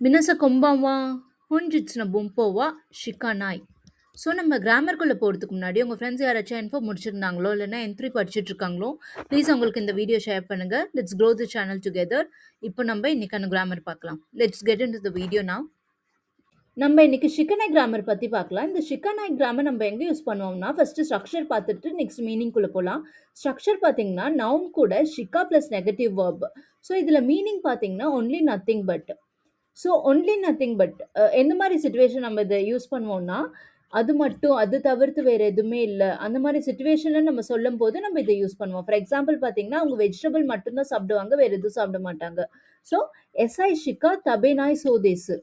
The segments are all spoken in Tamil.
மினச கொம்பாவா ஹுஞ்சிட்ஸ்ன பும்போவா ஷிகானாய். ஸோ நம்ம கிராமர்க்குள்ளே போகிறதுக்கு முன்னாடி உங்கள் ஃப்ரெண்ட்ஸ் யாராச்சும் இன்ஃபோ முடிச்சிருந்தாங்களோ இல்லைன்னா என்ட்ரி படிச்சுட்டு இருக்காங்களோ ப்ளீஸ் அவங்களுக்கு இந்த வீடியோ ஷேர் பண்ணுங்கள். Let's grow the channel together. இப்போ நம்ம இன்னைக்கான கிராமர் பார்க்கலாம். Let's get in to the video now. நம்ம இன்னைக்கு ஷிகனாய் கிராமர் பற்றி பார்க்கலாம். இந்த ஷிகனாய் கிராமர் நம்ம எங்கே யூஸ் பண்ணுவோம்னா ஃபஸ்ட்டு ஸ்ட்ரக்சர் பார்த்துட்டு நெக்ஸ்ட் மீனிங்குள்ளே போகலாம். ஸ்ட்ரக்சர் பார்த்தீங்கன்னா நவுன் கூட Shikha plus negative verb. So இதில் மீனிங் பார்த்தீங்கன்னா only nothing but. So only nothing but எந்த மாதிரி சுச்சுவேஷன் நம்ம இதை யூஸ் பண்ணுவோம்னா அது மட்டும் அது தவிர்த்து வேறு எதுவுமே இல்லை அந்த மாதிரி சுச்சுவேஷனில் நம்ம சொல்லும் போது நம்ம இதை யூஸ் பண்ணுவோம். ஃபார் எக்ஸாம்பிள் பார்த்தீங்கன்னா அவங்க வெஜிடபிள் மட்டும்தான் சாப்பிடுவாங்க, வேறு எதுவும் சாப்பிட மாட்டாங்க. ஸோ எஸ்ஐ ஷிகா தபேனாய் சோதேசு.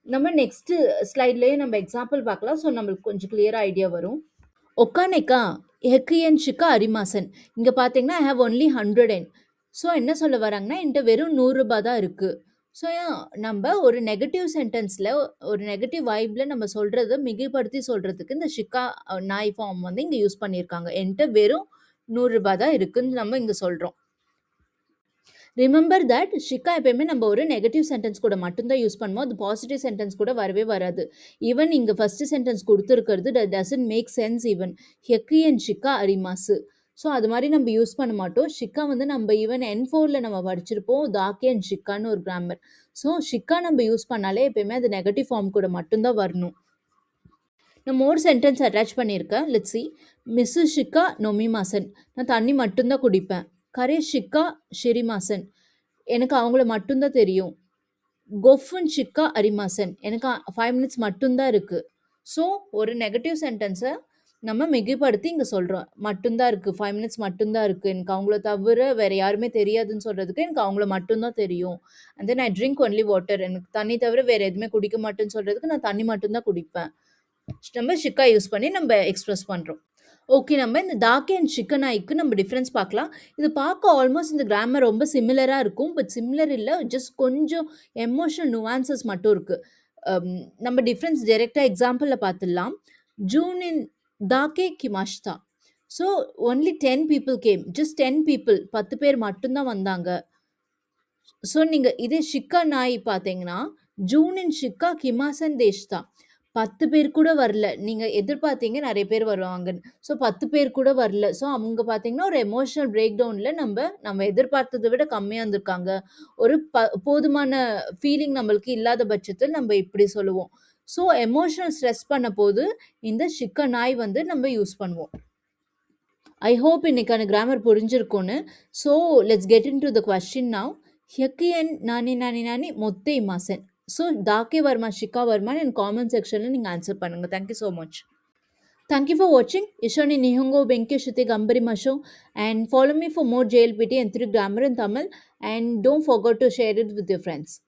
நம்ம நெக்ஸ்ட் ஸ்லைட்லேயே நம்ம எக்ஸாம்பிள் பார்க்கலாம். ஸோ நம்மளுக்கு கொஞ்சம் கிளியராக ஐடியா வரும். ஒக்கானேக்கா ஹெக்கியன் ஷிகா அரிமாசன். இங்கே பார்த்தீங்கன்னா ஐ ஹாவ் ஒன்லி 100 ஸோ என்ன சொல்ல வராங்கன்னா என்கிட்ட வெறும் 100 ரூபாய் தான் இருக்குது. ஸோ நம்ம ஒரு நெகட்டிவ் சென்டென்ஸில் ஒரு நெகட்டிவ் வைப்பில் நம்ம சொல்கிறத மிகைப்படுத்தி சொல்கிறதுக்கு இந்த ஷிகா நாய் ஃபார்ம் வந்து இங்கே யூஸ் பண்ணியிருக்காங்க. என்கிட்ட வெறும் 100 ரூபாய் தான் இருக்குன்னு நம்ம இங்கே சொல்கிறோம். ரிமெம்பர் தட் ஷிகா எப்பயுமே நம்ம ஒரு நெகட்டிவ் சென்டென்ஸ் கூட மட்டும்தான் யூஸ் பண்ணுவோம். அது பாசிட்டிவ் சென்டென்ஸ் கூட வரவே வராது. ஈவன் இங்கே ஃபஸ்ட்டு சென்டென்ஸ் கொடுத்துருக்கிறது டசன்ட் மேக் சென்ஸ். ஈவன் ஹெக்கி அண்ட் ஷிகா அரிமாசு. ஸோ அது மாதிரி நம்ம யூஸ் பண்ண மாட்டோம். ஷிக்கா வந்து நம்ம ஈவன் N4ல் நம்ம படிச்சிருப்போம் தாக்கே அண்ட் ஷிக்கான்னு ஒரு கிராமர். ஸோ ஷிக்கா நம்ம யூஸ் பண்ணாலே எப்பயுமே அது நெகட்டிவ் ஃபார்ம் கூட மட்டும்தான் வரணும். நான் மோர் சென்டென்ஸ் அட்டாச் பண்ணியிருக்கேன். Let's see. மிஸ்ஸு ஷிக்கா நொமிமாசன். நான் தண்ணி மட்டும்தான் குடிப்பேன். கரே ஷிக்கா ஷெரிமாசன். எனக்கு அவங்கள மட்டும்தான் தெரியும். கொஃபுன் ஷிக்கா அரிமாசன். எனக்கு 5 மினிட்ஸ் மட்டும்தான் இருக்குது. ஸோ ஒரு நெகட்டிவ் சென்டென்ஸை நம்ம மிகைப்படுத்தி இங்கே சொல்கிறோம். மட்டும்தான் இருக்குது, 5 மினிட்ஸ் மட்டும்தான் இருக்குது, எனக்கு அவங்கள தவிர வேறு யாருமே தெரியாதுன்னு சொல்கிறதுக்கு எனக்கு அவங்கள மட்டும்தான் தெரியும். And then I drink only water. எனக்கு தண்ணி தவிர வேறு எதுவுமே குடிக்க மாட்டேன்னு சொல்கிறதுக்கு நான் தண்ணி மட்டும்தான் குடிப்பேன். நம்ம ஷிக்கா யூஸ் பண்ணி நம்ம எக்ஸ்ப்ரெஸ் பண்ணுறோம். ஓகே, நம்ம இந்த தாக்கே அண்ட் ஷிக்கனாய்க்கு நம்ம டிஃப்ரென்ஸ் பார்க்கலாம். இது பார்க்க ஆல்மோஸ்ட் இந்த கிராமர் ரொம்ப சிமிலராக இருக்கும். பட் சிமிலர் இல்லை, ஜஸ்ட் கொஞ்சம் எமோஷனல் நுவான்சஸ் மட்டும் இருக்குது. நம்ம டிஃப்ரென்ஸ் டைரெக்டாக எக்ஸாம்பிளில் பார்த்துடலாம். ஜூன் இன் தாக்கே கிமாஷ்தா. So only 10 people came. Just 10 people, 10 பேர் மட்டும்தான் வந்தாங்க. ஸோ நீங்கள் இதே ஷிக்கா நாய் பார்த்தீங்கன்னா ஜூன் இன் ஷிக்கா கிமாசன் தேஷ்தா. 10 பேர் கூட வரல. நீங்கள் எதிர்பார்த்தீங்க நிறைய பேர் வருவாங்கன்னு. ஸோ 10 பேர் கூட வரல. ஸோ அவங்க பார்த்தீங்கன்னா ஒரு எமோஷனல் பிரேக் டவுனில் நம்ம எதிர்பார்த்ததை விட கம்மியாக இருந்திருக்காங்க. ஒரு போதுமான ஃபீலிங் நம்மளுக்கு இல்லாத பட்சத்தில் நம்ம இப்படி சொல்லுவோம். ஸோ எமோஷனல் ஸ்ட்ரெஸ் பண்ண போது இந்த ஷிக்கா நாய் வந்து நம்ம யூஸ் பண்ணுவோம். ஐ ஹோப் இன்னைக்கான கிராமர் புரிஞ்சிருக்கும்னு. So let's get in to the question now. ஹெக்கியன் நானி நானி நானி மொத்தே மாசன். ஸோ தாக்கே வர்மா ஷிக்கா வர்மான்னு என் காமெண்ட் செக்ஷனில் நீங்கள் ஆன்சர் பண்ணுங்கள். Thank you so much. Thank you for watching. Ishoni Nihongo Benkyo Shute Gambari Masho, and follow me for more JLPT and 3 grammar in Tamil, and don't forget to share it with your friends.